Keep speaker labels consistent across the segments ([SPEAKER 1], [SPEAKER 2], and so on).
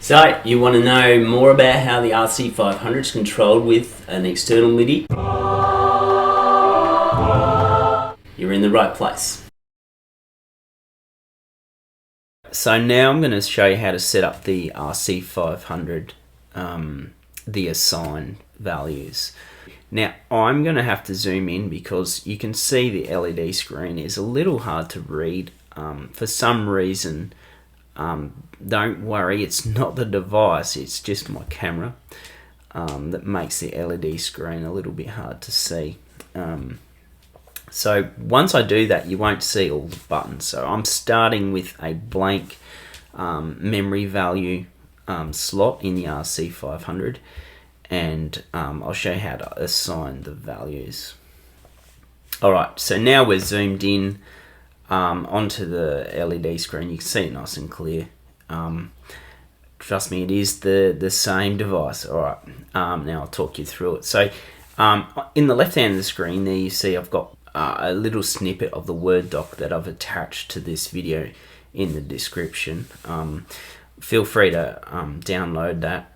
[SPEAKER 1] So, you want to know more about how the RC-500 is controlled with an external Midi? You're in the right place. So now I'm going to show you how to set up the RC-500, the assign values. Now I'm going to have to zoom in because you can see the LED screen is a little hard to read. For some reason, don't worry, it's not the device, it's just my camera that makes the LED screen a little bit hard to see. So once I do that, you won't see all the buttons. So I'm starting with a blank memory value slot in the RC-500, and I'll show you how to assign the values. Alright, so now we're zoomed in onto the LED screen. You can see it nice and clear. Trust me, it is the same device. Alright, now I'll talk you through it. So in the left hand of the screen there, you see I've got a little snippet of the Word doc that I've attached to this video in the description. Feel free to download that,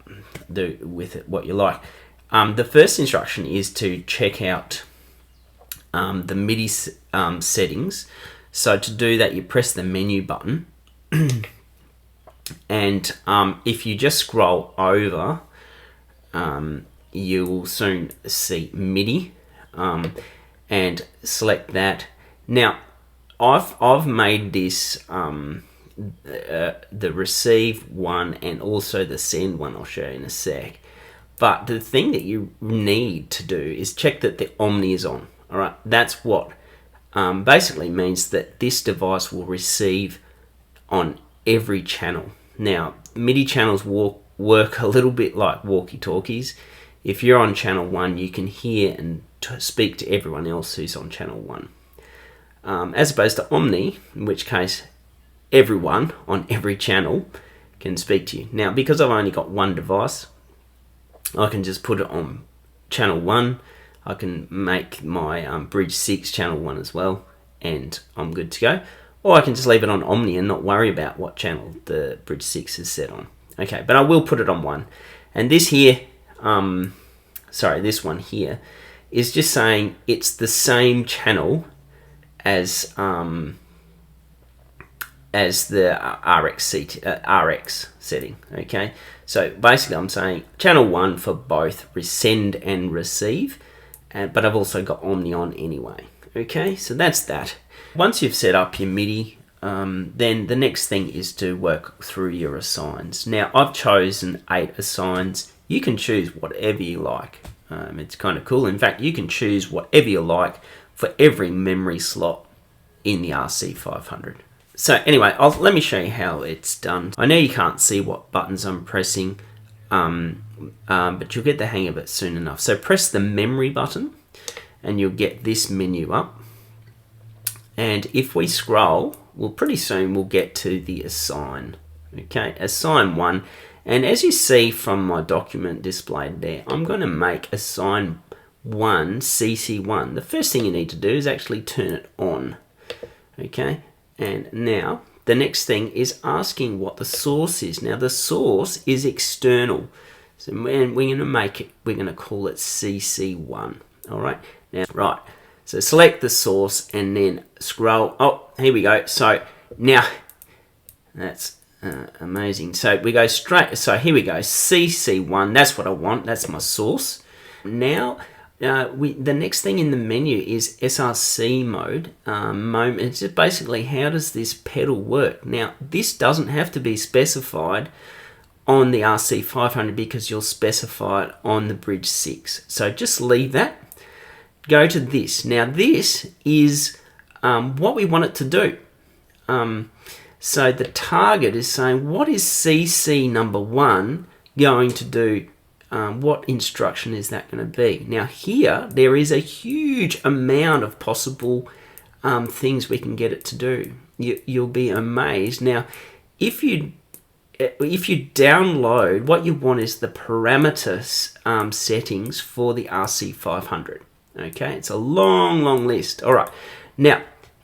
[SPEAKER 1] do with it what you like. The first instruction is to check out the Midi settings. So to do that, you press the menu button and if you just scroll over, you will soon see Midi and select that. Now I've made this the receive one and also the send one. I'll show you in a sec. But the thing that you need to do is check that the Omni is on. All right, that's what basically means that this device will receive on every channel. Now, Midi channels work a little bit like walkie-talkies. If you're on channel 1, you can hear and speak to everyone else who's on channel 1. As opposed to Omni, in which case everyone on every channel can speak to you. Now, because I've only got one device, I can just put it on channel 1. I can make my Bridge6 channel 1 as well, and I'm good to go. Or I can just leave it on Omni and not worry about what channel the Bridge6 is set on. Okay, but I will put it on 1. And this here, this one here, is just saying it's the same channel as the RX setting. Okay, so basically I'm saying channel 1 for both send and receive, but I've also got Omni on anyway. Okay, so that's that. Once you've set up your Midi, then the next thing is to work through your assigns. Now I've chosen 8 assigns. You can choose whatever you like. It's kind of cool. In fact, you can choose whatever you like for every memory slot in the RC-500. So anyway, let me show you how it's done. I know you can't see what buttons I'm pressing, but you'll get the hang of it soon enough. So press the memory button and you'll get this menu up. And if we scroll, well, pretty soon we'll get to the assign. Okay, assign 1. And as you see from my document displayed there, I'm going to make assign 1 CC1. The first thing you need to do is actually turn it on. Okay, and now the next thing is asking what the source is. Now the source is external, so we're going to make it, we're going to call it CC1. All right, now right, so select the source and then scroll. Oh, here we go. So now that's amazing. So we go straight, so here we go, CC1, that's what I want, that's my source. Now the next thing in the menu is SRC mode. It's just basically how does this pedal work. Now this doesn't have to be specified on the RC-500 because you'll specify it on the Bridge6. So just leave that. Go to this. Now this is what we want it to do. So the target is saying what is CC number 1 going to do? What instruction is that going to be? Now here there is a huge amount of possible things we can get it to do. You'll be amazed. Now if you download, what you want is the parameter settings for the RC-500. Okay, it's a long list. All right, now,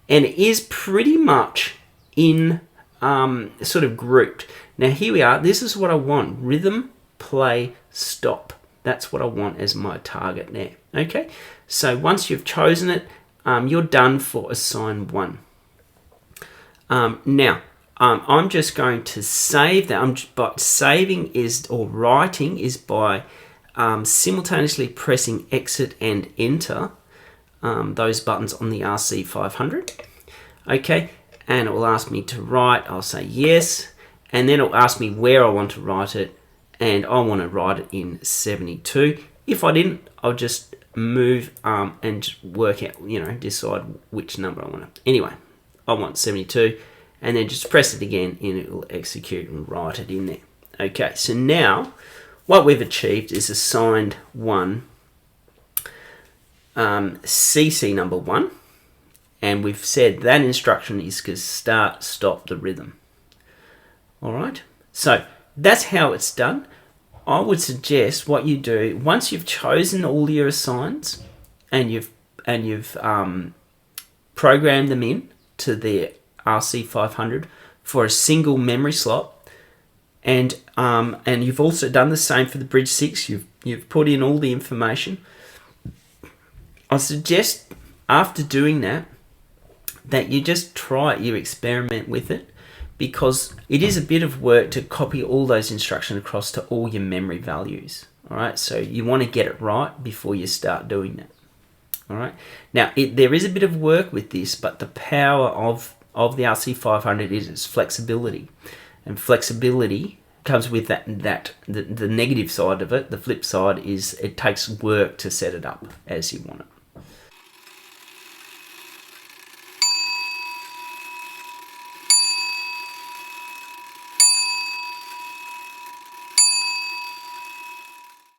[SPEAKER 1] and it is pretty much in sort of grouped. Now here we are. This is what I want. Rhythm, play, stop. That's what I want as my target there. Okay, so once you've chosen it, you're done for assign 1. Now, I'm just going to save that. But saving is, or writing is by simultaneously pressing exit and enter, those buttons on the RC-500. Okay, and it will ask me to write. I'll say yes, and then it'll ask me where I want to write it, and I want to write it in 72. If I didn't, I'll just move and work out, decide which number I want to. Anyway, I want 72, and then just press it again and it will execute and write it in there. Okay, so now what we've achieved is assigned 1 CC number 1, and we've said that instruction is to start, stop the rhythm. All right, so that's how it's done. I would suggest what you do once you've chosen all your assigns and you've programmed them in to the RC-500 for a single memory slot, and you've also done the same for the Bridge6. You've put in all the information. I suggest after doing that you just try it, you experiment with it, because it is a bit of work to copy all those instructions across to all your memory values. All right, so you want to get it right before you start doing that. All right, now there is a bit of work with this, but the power of the RC-500 is its flexibility, and flexibility comes with the negative side of it. The flip side is it takes work to set it up as you want it.